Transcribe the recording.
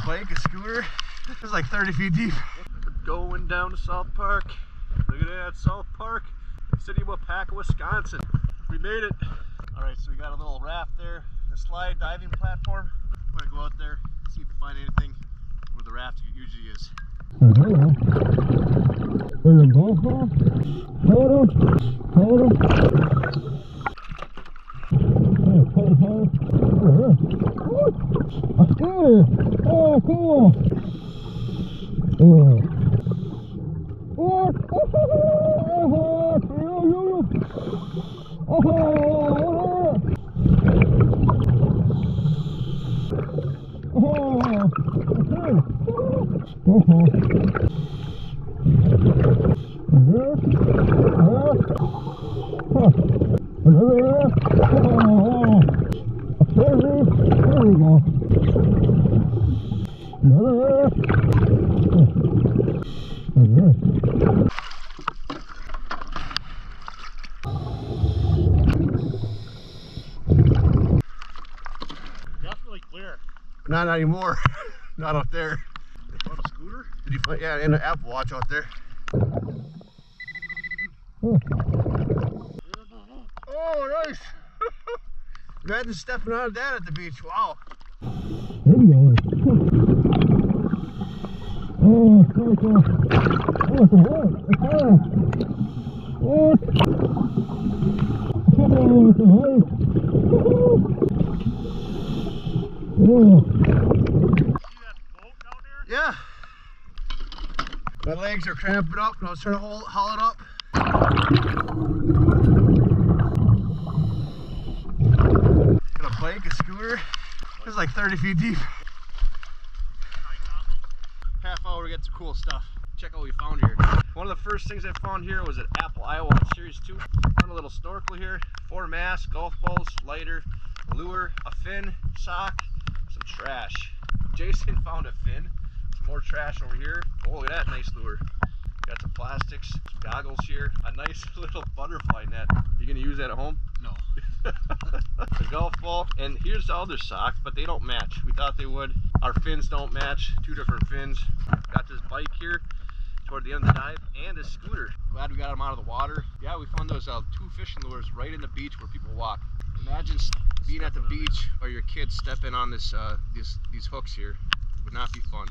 Got a bike, a scooter. It's like 30 feet deep. Going down to South Park. Look at that, South Park, city of Waupaca, Wisconsin. We made it. All right, so we got a little raft there, a slide diving platform. I'm gonna go out there, see if we find anything where the raft usually is. There's a GOPRO. Hold a scooter. Oh, cool. Definitely clear. Not anymore. Not out there. On a scooter? Did you find? Yeah, and an Apple Watch out there. Oh, nice! Imagine stepping out of that at the beach. Wow. Oh, cool, cool. Oh, it's a hole. It's high. What? Oh, it's a hole. Oh. See that boat down there? Yeah. My legs are cramping up and I was trying to haul it up. Got a bike, a scooter. It's like 30 feet deep. Half hour to get some cool stuff. Check out what we found here. One of the first things I found here was an Apple iWatch Series 2. Found a little snorkel here, 4 masks, golf balls, lighter, a lure, a fin, sock, some trash. Jason found a fin, some more trash over here. Oh, look at that nice lure. Got some plastics, some goggles here, a nice little butterfly net. You gonna use that at home? No. A golf ball, and here's the other sock, but they don't match. We thought they would. Our fins don't match, 2 different fins. Got this bike here toward the end of the dive, and a scooter. Glad we got them out of the water. Yeah, we found those 2 fishing lures right in the beach where people walk. Imagine being at the beach or your kids stepping on this these hooks here. It would not be fun.